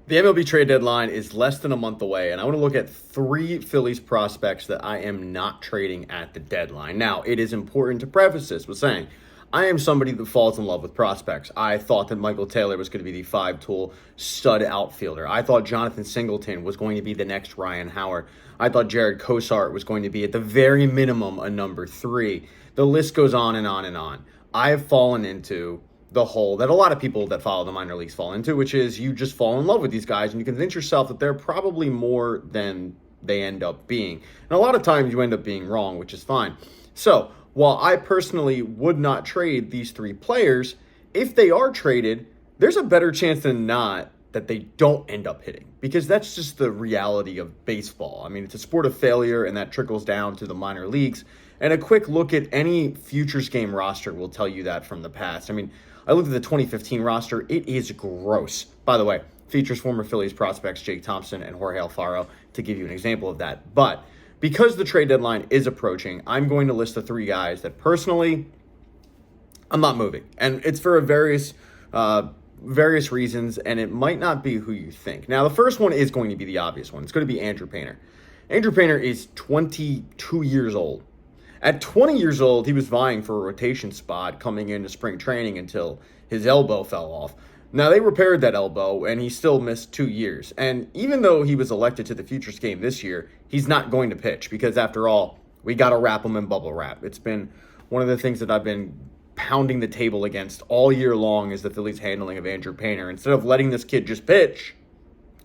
The MLB trade deadline is less than a month away, and I want to look at three Phillies prospects that I am not trading at the deadline. Now, it is important to preface this with saying I am somebody that falls in love with prospects. I thought that Michael Taylor was going to be the five-tool stud outfielder. I thought Jonathan Singleton was going to be the next Ryan Howard. I thought Jared Cosart was going to be, at the very minimum, a number three. The list goes on and on and on. I have fallen into the hole that a lot of people that follow the minor leagues fall into, which is you just fall in love with these guys and you convince yourself that they're probably more than they end up being. And a lot of times you end up being wrong, which is fine. So while I personally would not trade these three players, if they are traded, there's a better chance than not that they don't end up hitting, because that's just the reality of baseball. I mean, it's a sport of failure, and that trickles down to the minor leagues. And a quick look at any futures game roster will tell you that from the past. I mean, I looked at the 2015 roster. It is gross. By the way, features former Phillies prospects Jake Thompson and Jorge Alfaro, to give you an example of that. But because the trade deadline is approaching, I'm going to list the three guys that personally I'm not moving. And it's for various reasons, and it might not be who you think. Now, the first one is going to be the obvious one. It's going to be Andrew Painter. Andrew Painter is 22 years old. At 20 years old, he was vying for a rotation spot coming into spring training until his elbow fell off. Now, they repaired that elbow, and he still missed 2 years. And even though he was elected to the Futures game this year, he's not going to pitch because, after all, we got to wrap him in bubble wrap. It's been one of the things that I've been pounding the table against all year long is the Phillies' handling of Andrew Painter. Instead of letting this kid just pitch,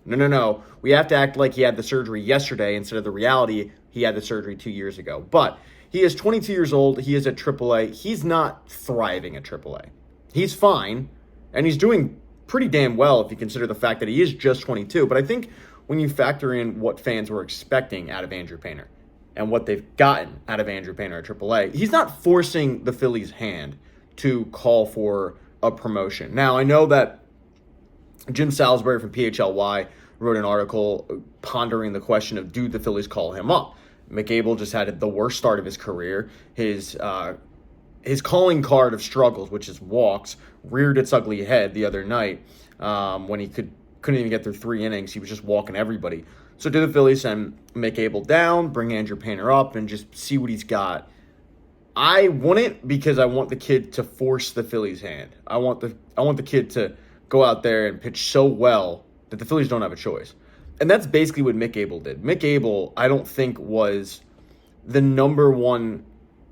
no. We have to act like he had the surgery yesterday instead of the reality he had the surgery 2 years ago. But he is 22 years old. He is at AAA. He's not thriving at AAA. He's fine, and he's doing pretty damn well if you consider the fact that he is just 22. But I think when you factor in what fans were expecting out of Andrew Painter and what they've gotten out of Andrew Painter at AAA, he's not forcing the Phillies' hand to call for a promotion. Now, I know that Jim Salisbury from PHLY wrote an article pondering the question of, do the Phillies call him up? McAble just had the worst start of his career. His calling card of struggles, which is walks, reared its ugly head the other night when he couldn't even get through 3 innings. He was just walking everybody. So do the Phillies send McAble down, bring Andrew Painter up, and just see what he's got? I wouldn't, because I want the kid to force the Phillies' hand. I want the kid to go out there and pitch so well that the Phillies don't have a choice. And that's basically what Mick Abel did. Mick Abel, I don't think, was the number one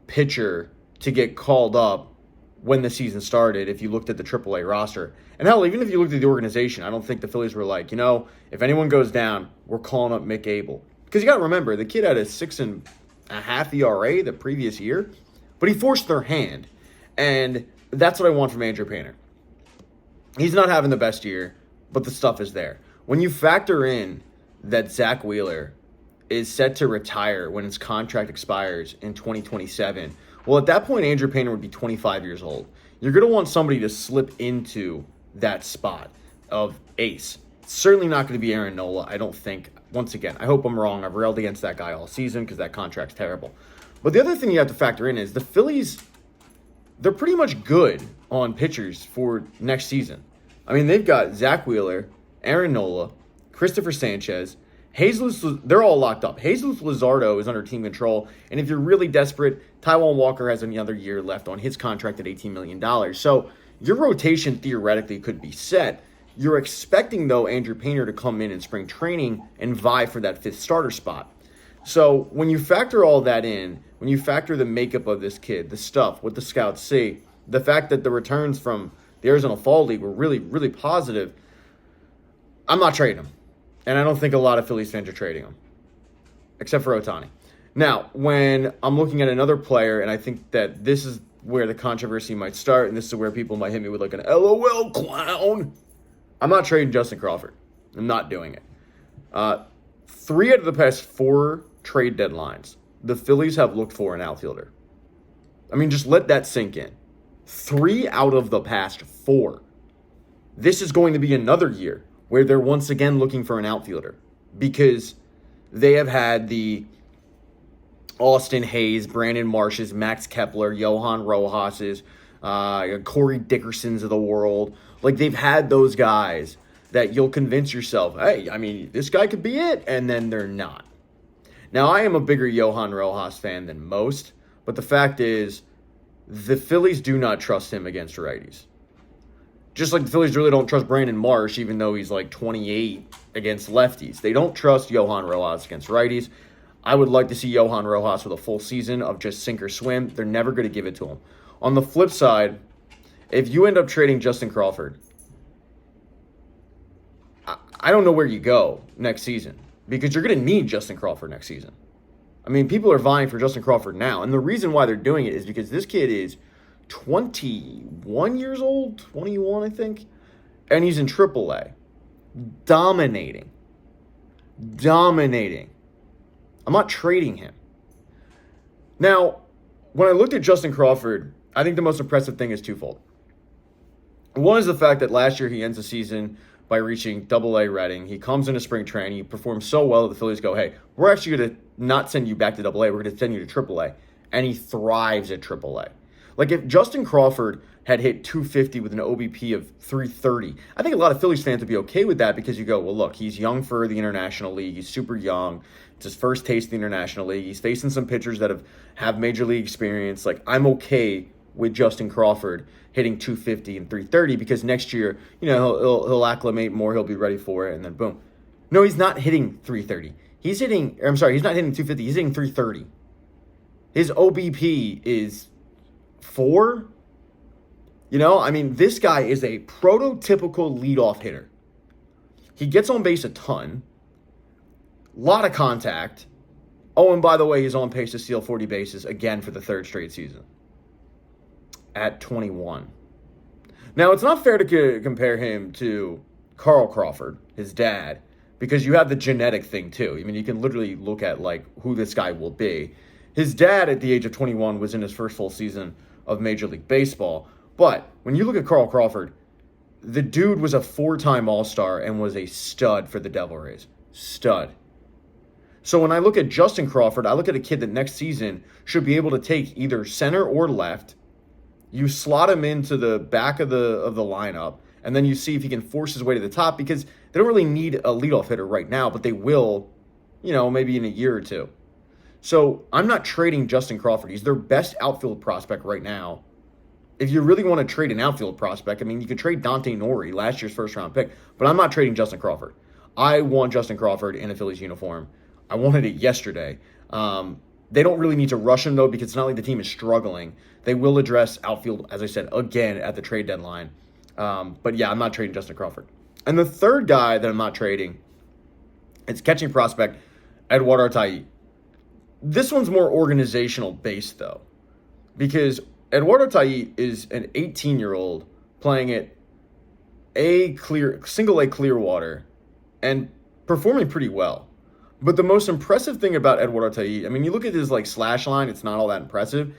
pitcher to get called up when the season started if you looked at the AAA roster. And hell, even if you looked at the organization, I don't think the Phillies were like, if anyone goes down, we're calling up Mick Abel. Because you got to remember, the kid had a 6.5 ERA the previous year, but he forced their hand. And that's what I want from Andrew Painter. He's not having the best year, but the stuff is there. When you factor in that Zach Wheeler is set to retire when his contract expires in 2027, well, at that point, Andrew Painter would be 25 years old. You're going to want somebody to slip into that spot of ace. It's certainly not going to be Aaron Nola, I don't think. Once again, I hope I'm wrong. I've railed against that guy all season because that contract's terrible. But the other thing you have to factor in is the Phillies, they're pretty much good on pitchers for next season. I mean, they've got Zach Wheeler, Aaron Nola, Christopher Sanchez, Jesus, they're all locked up. Jesus Luzardo is under team control, and if you're really desperate, Taijuan Walker has another year left on his contract at $18 million. So your rotation theoretically could be set. You're expecting, though, Andrew Painter to come in spring training and vie for that fifth starter spot. So when you factor all that in, when you factor the makeup of this kid, the stuff, what the scouts see, the fact that the returns from the Arizona Fall League were really, really positive, I'm not trading him. And I don't think a lot of Phillies fans are trading him, except for Ohtani. Now, when I'm looking at another player, and I think that this is where the controversy might start, and this is where people might hit me with like an LOL clown, I'm not trading Justin Crawford. I'm not doing it. 3 out of the past 4 trade deadlines, the Phillies have looked for an outfielder. I mean, just let that sink in. 3 out of the past 4. This is going to be another year where they're once again looking for an outfielder because they have had the Austin Hayes, Brandon Marshes, Max Kepler, Johan Rojas's, Corey Dickersons of the world. Like, they've had those guys that you'll convince yourself, hey, I mean, this guy could be it, and then they're not. Now, I am a bigger Johan Rojas fan than most, but the fact is, the Phillies do not trust him against righties. Just like the Phillies really don't trust Brandon Marsh, even though he's like 28 against lefties. They don't trust Johan Rojas against righties. I would like to see Johan Rojas with a full season of just sink or swim. They're never going to give it to him. On the flip side, if you end up trading Justin Crawford, I don't know where you go next season because you're going to need Justin Crawford next season. I mean, people are vying for Justin Crawford now, and the reason why they're doing it is because this kid is 21 years old, 21, I think, and he's in AAA. Dominating. I'm not trading him. Now, when I looked at Justin Crawford, I think the most impressive thing is twofold. One is the fact that last year he ends the season by reaching AA Reading. He comes into spring training. He performs so well that the Phillies go, hey, we're actually going to not send you back to AA. We're going to send you to AAA. And he thrives at AAA. Like, if Justin Crawford had hit 250 with an OBP of 330, I think a lot of Phillies fans would be okay with that because you go, well, look, he's young for the International League. He's super young. It's his first taste of the International League. He's facing some pitchers that have major league experience. Like, I'm okay with Justin Crawford hitting 250 and 330 because next year, he'll acclimate more. He'll be ready for it, and then boom. No, he's not hitting 330. He's not hitting 250. He's hitting 330. His OBP is 4. This guy is a prototypical leadoff hitter. He gets on base a ton. A lot of contact. Oh, and by the way, he's on pace to steal 40 bases again for the third straight season at 21. Now, it's not fair to compare him to Carl Crawford, his dad, because you have the genetic thing too. I mean, you can literally look at who this guy will be. His dad at the age of 21 was in his first full season of Major League Baseball. But when you look at Carl Crawford, the dude was a 4-time All-Star and was a stud for the Devil Rays. Stud. So when I look at Justin Crawford, I look at a kid that next season should be able to take either center or left. You slot him into the back of the lineup, and then you see if he can force his way to the top because they don't really need a leadoff hitter right now, but they will, maybe in a year or two. So I'm not trading Justin Crawford. He's their best outfield prospect right now. If you really want to trade an outfield prospect, you could trade Dante Nori, last year's first-round pick, but I'm not trading Justin Crawford. I want Justin Crawford in a Phillies uniform. I wanted it yesterday. They don't really need to rush him, though, because it's not like the team is struggling. They will address outfield, as I said, again at the trade deadline. But yeah, I'm not trading Justin Crawford. And the third guy that I'm not trading, it's catching prospect Eduardo Tai. This one's more organizational based, though, because Eduardo Tai is an 18-year-old playing at single A Clearwater and performing pretty well. But the most impressive thing about Eduardo Tai, you look at his slash line, it's not all that impressive.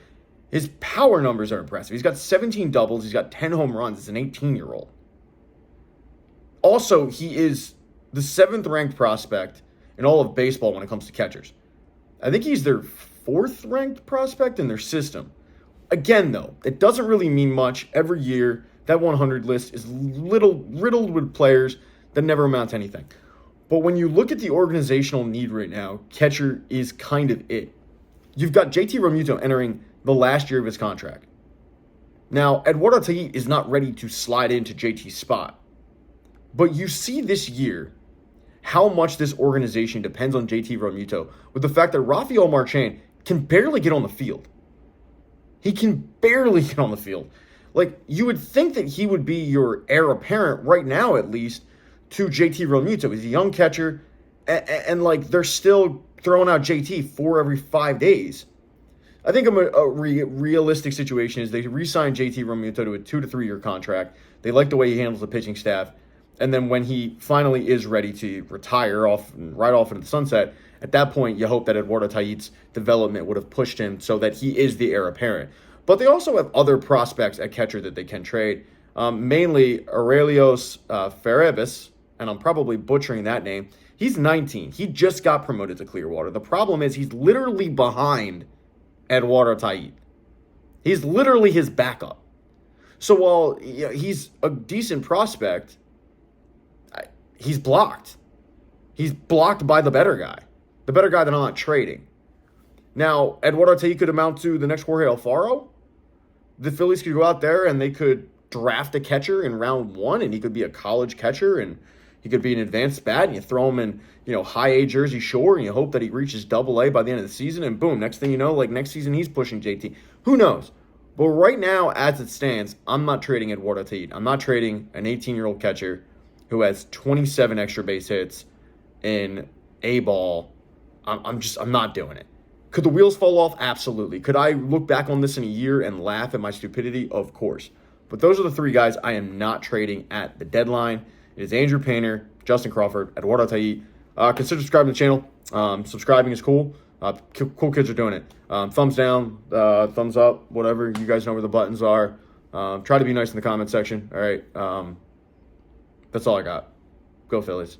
His power numbers are impressive. He's got 17 doubles, he's got 10 home runs. It's an 18-year-old. Also, he is the 7th-ranked prospect in all of baseball when it comes to catchers. I think he's their 4th-ranked prospect in their system. Again, though, it doesn't really mean much. Every year, that 100 list is riddled with players that never amount to anything. But when you look at the organizational need right now, catcher is kind of it. You've got JT Realmuto entering the last year of his contract. Now, Eduardo Tai is not ready to slide into JT's spot. But you see this year how much this organization depends on JT Realmuto with the fact that Rafael Marchand can barely get on the field. He can barely get on the field. You would think that he would be your heir apparent right now, at least, to JT Realmuto. He's a young catcher, and they're still throwing out JT 4 every 5 days. I think a realistic situation is they re-sign JT Realmuto to a 2 to 3 year contract. They like the way he handles the pitching staff, and then when he finally is ready to retire right off into the sunset, at that point you hope that Eduardo Tai's development would have pushed him so that he is the heir apparent. But they also have other prospects at catcher that they can trade, mainly Aurelios Ferrebis, and I'm probably butchering that name. He's 19. He just got promoted to Clearwater. The problem is he's literally behind Eduardo Tai. He's literally his backup. So while he's a decent prospect, he's blocked. He's blocked by the better guy. The better guy that I'm not trading. Now, Eduardo Tai could amount to the next Jorge Alfaro. The Phillies could go out there and they could draft a catcher in round 1, and he could be a college catcher, and he could be an advanced bat, and you throw him in, high A Jersey Shore, and you hope that he reaches Double A by the end of the season, and boom, next thing you know, like next season he's pushing JT. Who knows? But right now, as it stands, I'm not trading Eduardo Tai. I'm not trading an 18-year-old catcher who has 27 extra base hits in A ball. I'm not doing it. Could the wheels fall off? Absolutely. Could I look back on this in a year and laugh at my stupidity? Of course. But those are the 3 guys I am not trading at the deadline. It is Andrew Painter, Justin Crawford, Eduardo Tai. Consider subscribing to the channel. Subscribing is cool. Cool kids are doing it. Thumbs down, thumbs up, whatever. You guys know where the buttons are. Try to be nice in the comment section. All right. That's all I got. Go Phillies.